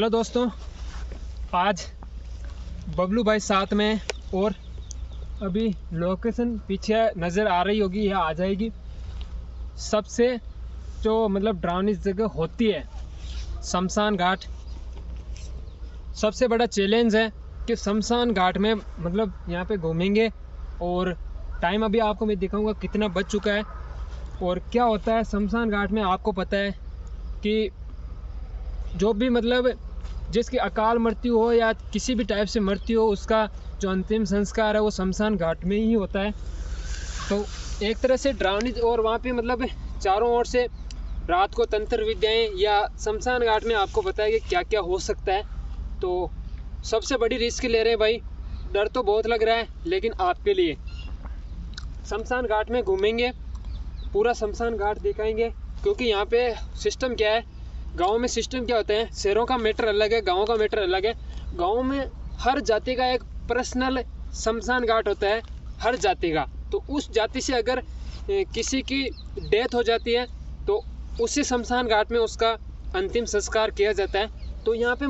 Hello दोस्तों, आज बबलू भाई साथ में और अभी लोकेशन पीछे नज़र आ रही होगी या आ जाएगी। सबसे जो डरावनी जगह होती है शमशान घाट। सबसे बड़ा चैलेंज है कि शमशान घाट में यहाँ पे घूमेंगे और टाइम अभी आपको मैं दिखाऊंगा कितना बज चुका है और क्या होता है शमशान घाट में। आपको पता है कि जो भी जिसकी अकाल मृत्यु हो या किसी भी टाइप से मृत्यु हो, उसका जो अंतिम संस्कार है वो शमशान घाट में ही होता है। तो एक तरह से डरावनी, और वहाँ पे चारों ओर से रात को तंत्र विद्याएं, या शमशान घाट में आपको पता है कि क्या क्या हो सकता है। तो सबसे बड़ी रिस्क ले रहे हैं भाई। डर तो बहुत लग रहा है, लेकिन आपके लिए शमशान घाट में घूमेंगे, पूरा शमशान घाट दिखाएंगे। क्योंकि यहाँ पे सिस्टम क्या है, गांव में सिस्टम क्या होता है, शहरों का मैटर अलग है, गांव का मैटर अलग है। गांव में हर जाति का एक पर्सनल शमशान घाट होता है, हर जाति का। तो उस जाति से अगर किसी की डेथ हो जाती है तो उसी शमशान घाट में उसका अंतिम संस्कार किया जाता है। तो यहाँ पे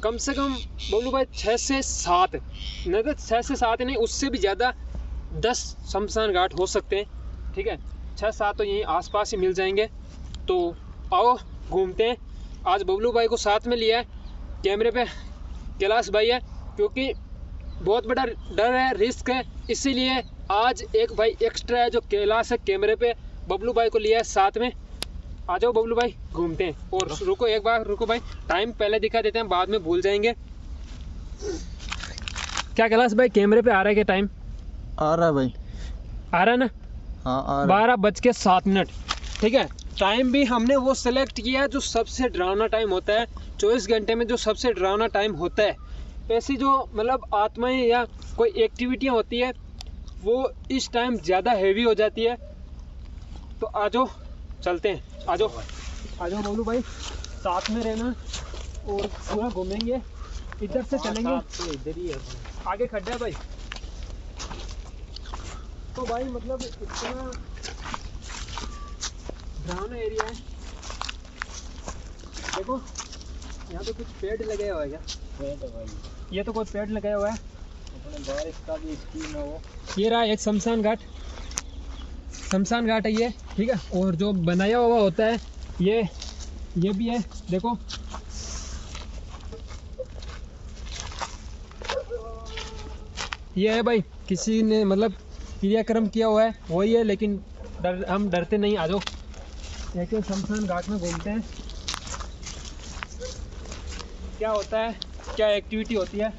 कम से कम बोलूँ भाई 6 से 7, नहीं 6 से 7 नहीं, उससे भी ज़्यादा 10 शमशान घाट हो सकते हैं। ठीक है, 6-7 तो यहीं आसपास ही मिल जाएंगे। तो आओ घूमते हैं। आज बबलू भाई को साथ में लिया है, कैमरे पे कैलाश भाई है, क्योंकि बहुत बड़ा डर है, रिस्क है, इसीलिए आज एक भाई एक्स्ट्रा है जो कैलाश है, कैमरे पे बबलू भाई को लिया है साथ में। आ जाओ बबलू भाई, घूमते हैं। और रुको एक बार, रुको भाई, टाइम पहले दिखा देते हैं, बाद में भूल जाएंगे। क्या कैलाश भाई कैमरे पे आ रहा है क्या? टाइम आ रहा है भाई, आ रहा है ना? हाँ आ रहा है। 12:07। ठीक है, टाइम भी हमने वो सेलेक्ट किया है जो सबसे डरावना टाइम होता है। 24 घंटे में जो सबसे डरावना टाइम होता है, ऐसी जो आत्माएं या कोई एक्टिविटियाँ होती है वो इस टाइम ज़्यादा हैवी हो जाती है। तो आ जाओ चलते हैं, आ जाओ बबलू भाई, साथ में रहना और पूरा घूमेंगे। इधर से चलेंगे, इधर ही है, आगे खड्डा है भाई। तो भाई इतना डरावना एरिया है। देखो यहाँ पे कुछ पेड़ लगे हुए हैं क्या? पेड़ है भाई, ये तो कोई पेड़ लगाया हुआ है, अपने बारिश का भी स्कीम है वो। ये रहा एक शमशान घाट है ये। ठीक है, और जो बनाया हुआ होता है ये भी है। देखो ये है भाई, किसी ने क्रियाक्रम किया हुआ है वही है, लेकिन हम डरते नहीं। आ जाओ एक शमशान घाट में घूमते हैं, क्या होता है, क्या एक्टिविटी होती है।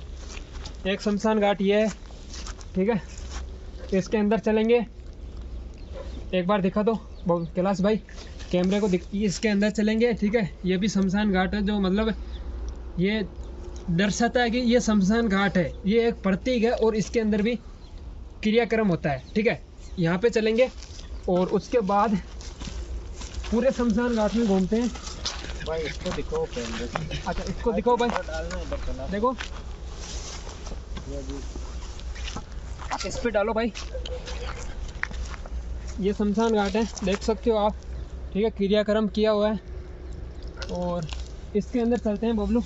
एक शमशान घाट ये है, ठीक है, इसके अंदर चलेंगे। एक बार दिखा दो कैलाश भाई, कैमरे को इसके अंदर चलेंगे। ठीक है, ये भी शमशान घाट है, जो ये दर्शाता है कि ये शमशान घाट है, ये एक प्रतीक है और इसके अंदर भी क्रियाक्रम होता है। ठीक है, यहाँ पे चलेंगे और उसके बाद पूरे शमशान घाट में घूमते हैं भाई। इसको दिखाओ कैमरे। अच्छा इसको दिखाओ भाई, देखो इस पे डालो भाई, ये शमशान घाट है, देख सकते हो आप। ठीक है, क्रियाक्रम किया हुआ है और इसके अंदर चलते हैं बबलू।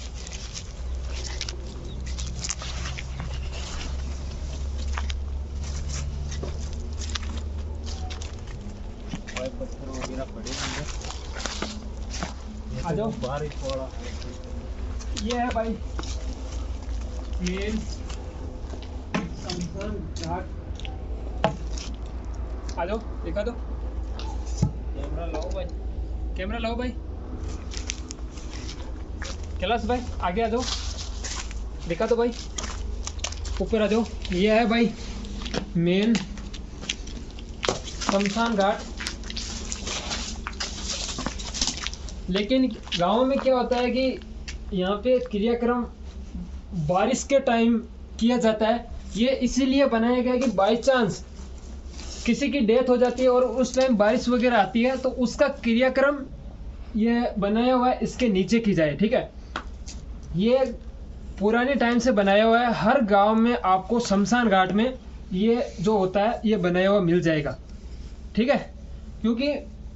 पत्थर वगैरह पड़े होंगे, आ जाओ। बारिश हो रहा है, ये है भाई मेन शमशान घाट। आ जाओ दिखा दो, कैमरा लाओ भाई, कैलाश भाई आगे आ जाओ, दिखा दो भाई, ऊपर आ जाओ। ये है भाई मेन शमशान घाट। लेकिन गांव में क्या होता है कि यहाँ पे क्रियाक्रम बारिश के टाइम किया जाता है। ये इसीलिए बनाया गया कि बाय चांस किसी की डेथ हो जाती है और उस टाइम बारिश वगैरह आती है, तो उसका क्रियाक्रम ये बनाया हुआ है इसके नीचे की जाए। ठीक है, ये पुराने टाइम से बनाया हुआ है। हर गांव में आपको शमशान घाट में ये जो होता है ये बनाया हुआ मिल जाएगा। ठीक है, क्योंकि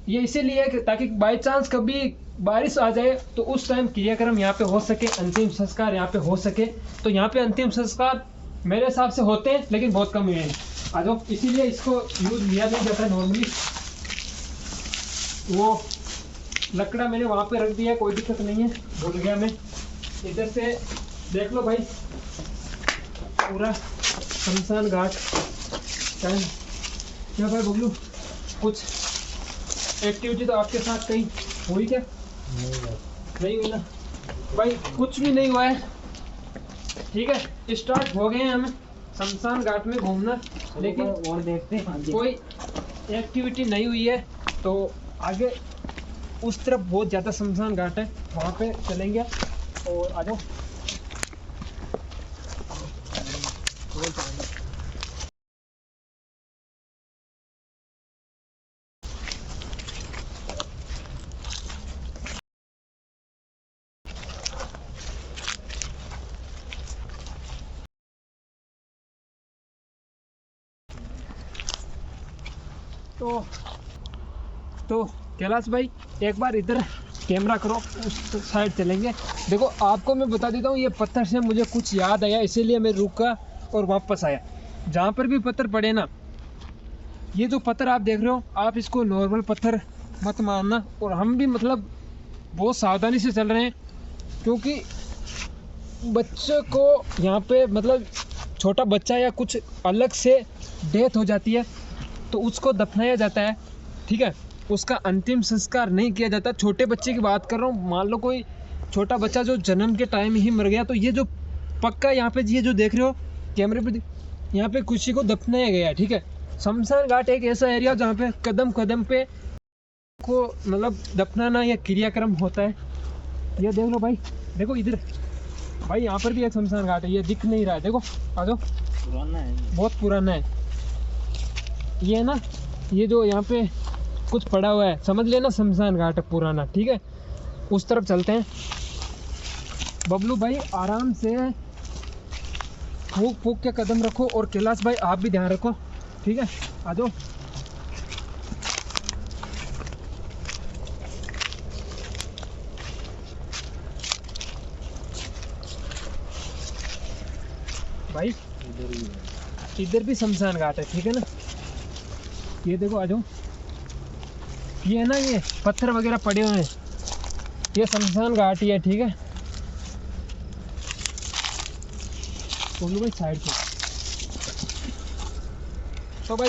ये इसीलिए ताकि बाय चांस कभी बारिश आ जाए तो उस टाइम क्रियाक्रम यहाँ पे हो सके, अंतिम संस्कार यहाँ पे हो सके। तो यहाँ पे अंतिम संस्कार मेरे हिसाब से होते हैं, लेकिन बहुत कम हुए हैं। आ जाओ, इसीलिए इसको यूज लिया नहीं जाता है नॉर्मली। वो लकड़ा मैंने वहाँ पे रख दिया, कोई दिक्कत नहीं है, भूल गया मैं। इधर से देख लो भाई, पूरा शमशान घाट टाइम। क्या भाई बबलू, कुछ एक्टिविटी तो आपके साथ कहीं हुई क्या? नहीं हुई ना भाई, कुछ भी नहीं हुआ है। ठीक है, स्टार्ट हो गए हैं हमें शमशान घाट में घूमना, लेकिन और देखते हैं कोई एक्टिविटी नहीं हुई है। तो आगे उस तरफ बहुत ज़्यादा शमशान घाट है, वहाँ पे चलेंगे। और आ जाओ, तो कैलाश भाई एक बार इधर कैमरा करो, उस साइड चलेंगे। देखो आपको मैं बता देता हूँ, ये पत्थर से मुझे कुछ याद आया, इसीलिए मैं रुका और वापस आया। जहाँ पर भी पत्थर पड़े ना, ये जो पत्थर आप देख रहे हो, आप इसको नॉर्मल पत्थर मत मानना। और हम भी मतलब बहुत सावधानी से चल रहे हैं, क्योंकि बच्चे को यहाँ पे मतलब छोटा बच्चा या कुछ अलग से डेथ हो जाती है तो उसको दफनाया जाता है। ठीक है, उसका अंतिम संस्कार नहीं किया जाता। छोटे बच्चे की बात कर रहा हूँ, मान लो कोई छोटा बच्चा जो जन्म के टाइम ही मर गया, तो ये जो पक्का यहाँ पे ये जो देख रहे हो कैमरे पे, यहाँ पे किसी को दफनाया गया है। ठीक है, शमशान घाट एक ऐसा एरिया जहाँ पे कदम कदम पे को मतलब दफनाना या क्रियाक्रम होता है। ये देख लो भाई, देखो इधर भाई, यहाँ पर भी एक शमशान घाट है, ये दिख नहीं रहा है, देखो आ जाओ, पुराना है, बहुत पुराना है ये ना। ये जो यहाँ पे कुछ पड़ा हुआ है, समझ लेना शमशान घाट है पुराना। ठीक है, उस तरफ चलते हैं। बबलू भाई आराम से फूक फूक के कदम रखो, और कैलाश भाई आप भी ध्यान रखो। ठीक है, आ जाओ। भाई इधर भी शमशान घाट है, ठीक है ना। ये देखो, आ जाओ। ये है ना, ये पत्थर वगैरह पड़े हुए हैं, ये शमशान घाट ही है। ठीक है, बोलो भाई साइड पे। तो भाई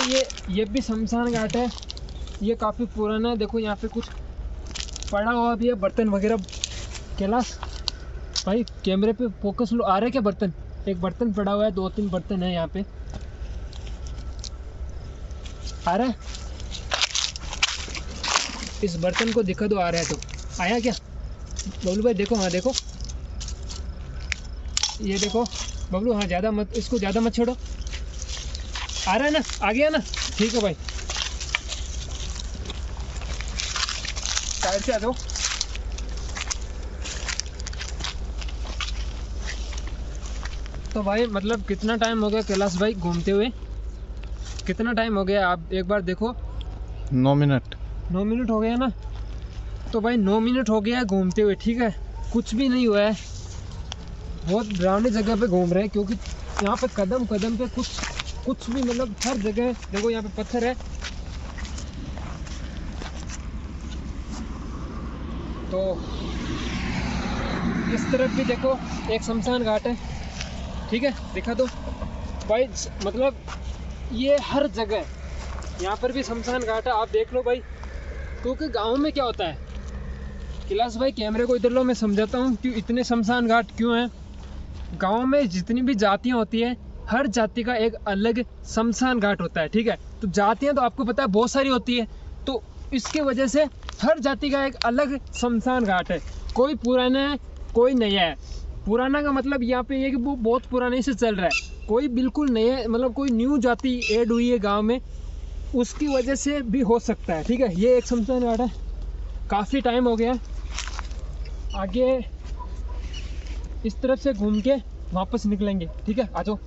ये भी शमशान घाट है, ये काफ़ी पुराना है। देखो यहाँ पे कुछ पड़ा हुआ भी है, बर्तन वगैरह। कैलाश भाई कैमरे पे फोकस लो, आ रहे क्या बर्तन? एक बर्तन पड़ा हुआ है, 2-3 बर्तन है यहाँ पे, आ रहा है? इस बर्तन को दिखा दो, आ रहा है तो। आया क्या बबलू भाई? देखो, हाँ देखो, ये देखो बबलू, हाँ ज़्यादा मत, इसको ज़्यादा मत छोड़ो। आ रहा है ना? आ गया ना? ठीक है भाई, साइड से आ जाओ। तो भाई मतलब कितना टाइम हो गया कैलाश भाई घूमते हुए? कितना टाइम हो गया आप एक बार देखो। 9 मिनट। 9 मिनट हो गया ना? तो भाई 9 मिनट हो गया है घूमते हुए। ठीक है, कुछ भी नहीं हुआ है, बहुत डरावनी जगह पे घूम रहे हैं, क्योंकि यहाँ पे कदम कदम पे कुछ भी मतलब हर जगह देखो, यहाँ पे पत्थर है। तो इस तरफ भी देखो एक शमशान घाट है। ठीक है, दिखा दो भाई, मतलब ये हर जगह यहाँ पर भी शमशान घाट है, आप देख लो भाई। क्योंकि गांव में क्या होता है, कैलाश भाई कैमरे को इधर लो, मैं समझाता हूँ कि इतने शमशान घाट क्यों हैं। गांव में जितनी भी जातियाँ होती है, हर जाति का एक अलग शमशान घाट होता है। ठीक है, तो जातियाँ तो आपको पता है बहुत सारी होती है, तो इसकी वजह से हर जाति का एक अलग शमशान घाट है। कोई पुराना है, कोई नया है। पुराना का मतलब यहाँ पे ये कि वो बहुत पुराने से चल रहा है, कोई बिल्कुल नया मतलब कोई न्यू जाति ऐड हुई है गांव में, उसकी वजह से भी हो सकता है। ठीक है, ये एक शमशान घाट है, काफ़ी टाइम हो गया। आगे इस तरफ से घूम के वापस निकलेंगे। ठीक है, आ जाओ।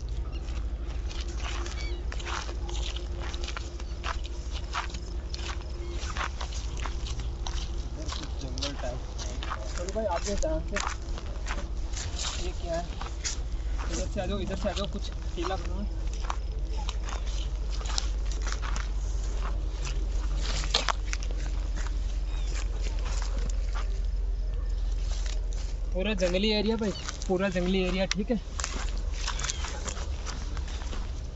चलो भाई आगे ध्यान से। ये क्या है? इधर से आ जाओ, इधर से आ जाओ, कुछ टीला बनाओ। पूरा जंगली एरिया भाई, पूरा जंगली एरिया, ठीक है।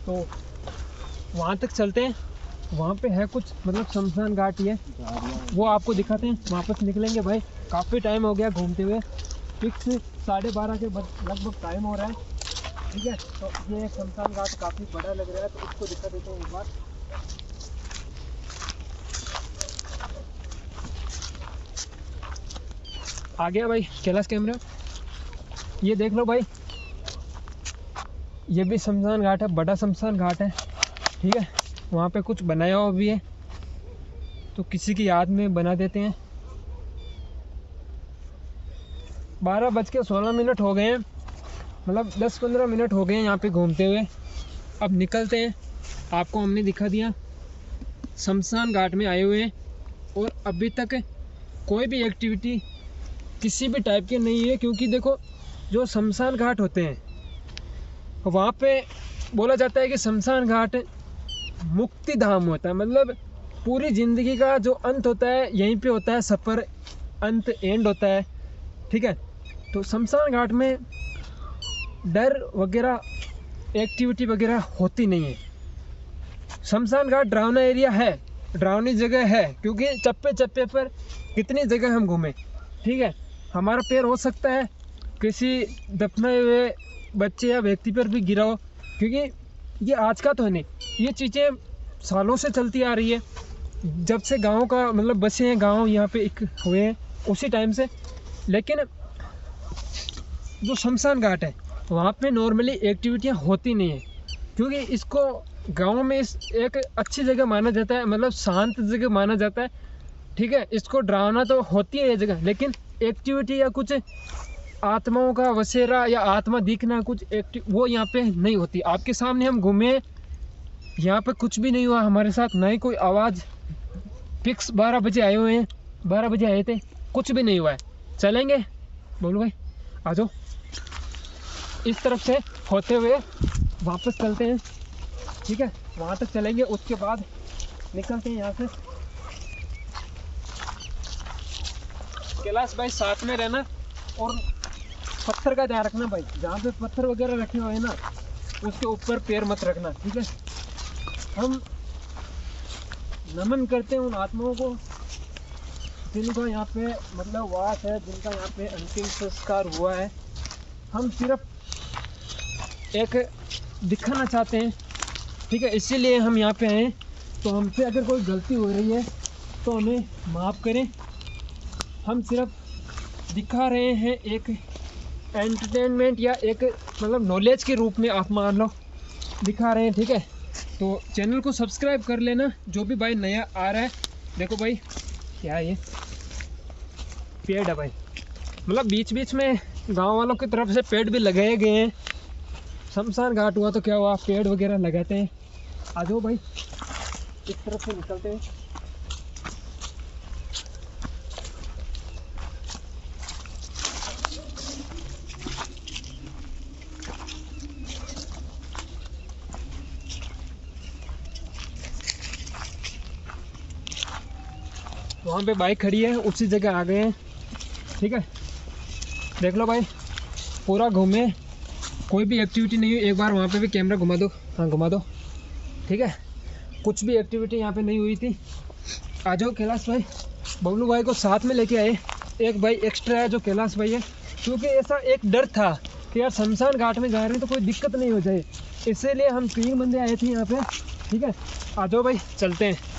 तो वहाँ तक चलते हैं, वहाँ पे है कुछ मतलब शमशान घाट ही है, वो आपको दिखाते हैं। वापस निकलेंगे भाई, काफ़ी टाइम हो गया घूमते हुए, फिक्स 12:30 के लगभग टाइम हो रहा है, ठीक है। तो ये एक शमशान घाट काफ़ी बड़ा लग रहा है, तो इसको दिखा देते हैं एक बार। आ गया भाई कैलाश कैमरा, ये देख लो भाई, ये भी शमशान घाट है, बड़ा शमशान घाट है, ठीक है। वहाँ पे कुछ बनाया हुआ भी है, तो किसी की याद में बना देते हैं। 12:16 हो गए हैं, मतलब 10-15 मिनट हो गए हैं यहाँ पे घूमते हुए। अब निकलते हैं, आपको हमने दिखा दिया शमशान घाट में आए हुए हैं, और अभी तक कोई भी एक्टिविटी किसी भी टाइप की नहीं है, क्योंकि देखो जो शमशान घाट होते हैं वहाँ पे बोला जाता है कि शमशान घाट मुक्ति धाम होता है, मतलब पूरी ज़िंदगी का जो अंत होता है यहीं पे होता है, सफ़र अंत एंड होता है, ठीक है। तो शमशान घाट में डर वगैरह एक्टिविटी वगैरह होती नहीं है। शमशान घाट डरावना एरिया है, डरावनी जगह है, क्योंकि चप्पे चप्पे पर कितनी जगह हम घूमें, ठीक है। हमारा पैर हो सकता है किसी दफनाए हुए बच्चे या व्यक्ति पर भी गिरा हो, क्योंकि ये आज का तो है नहीं, ये चीज़ें सालों से चलती आ रही है, जब से गाँव का मतलब बसे हैं, गाँव यहाँ पे एक हुए हैं उसी टाइम से। लेकिन जो शमशान घाट है वहाँ पे नॉर्मली एक्टिविटियाँ होती नहीं है, क्योंकि इसको गांव में एक अच्छी जगह माना जाता है, मतलब शांत जगह माना जाता है, ठीक है। इसको डरावना तो होती है ये जगह, लेकिन एक्टिविटी या कुछ आत्माओं का वसेरा या आत्मा दिखना कुछ वो यहाँ पे नहीं होती। आपके सामने हम घूमे, यहाँ पे कुछ भी नहीं हुआ हमारे साथ, ना ही कोई आवाज़। फिक्स 12 बजे आए हुए हैं, 12 बजे आए थे, कुछ भी नहीं हुआ है। चलेंगे बोलो भाई, आ जाओ, इस तरफ से होते हुए वापस चलते हैं, ठीक है। वहाँ तक चलेंगे, उसके बाद निकलते हैं यहाँ से। कैलाश भाई साथ में रहना, और पत्थर का ध्यान रखना भाई, जहाँ पे पत्थर वगैरह रखे हुए हैं ना उसके ऊपर पैर मत रखना, ठीक है। हम नमन करते हैं उन आत्माओं को जिनका यहाँ पे मतलब वास है, जिनका यहाँ पे अंतिम संस्कार हुआ है। हम सिर्फ एक दिखाना चाहते हैं, ठीक है, इसीलिए हम यहाँ पे आए। तो हमसे अगर कोई गलती हो रही है तो हमें माफ़ करें, हम सिर्फ दिखा रहे हैं, एक एंटरटेनमेंट या एक मतलब नॉलेज के रूप में आप मान लो दिखा रहे हैं, ठीक है। तो चैनल को सब्सक्राइब कर लेना, जो भी भाई नया आ रहा है। देखो भाई क्या है, ये पेड़ है भाई, मतलब बीच बीच में गांव वालों की तरफ से पेड़ भी लगाए गए हैं। शमशान घाट हुआ तो क्या हुआ, पेड़ वगैरह लगाते हैं। आ जाओ भाई, इस तरफ से निकलते हैं। वहाँ पे बाइक खड़ी है, उसी जगह आ गए हैं, ठीक है। देख लो भाई, पूरा घूमे, कोई भी एक्टिविटी नहीं हुई। एक बार वहाँ पे भी कैमरा घुमा दो, हाँ घुमा दो, ठीक है। कुछ भी एक्टिविटी यहाँ पे नहीं हुई थी। आ जाओ कैलाश भाई, बबलू भाई को साथ में लेके आए, एक भाई एक्स्ट्रा है जो कैलाश भाई है, क्योंकि ऐसा एक डर था कि यार शमशान घाट में जा रहे हैं तो कोई दिक्कत नहीं हो जाए, इसीलिए हम 3 बंदे आए थे यहाँ पे, ठीक है। आ जाओ भाई चलते हैं।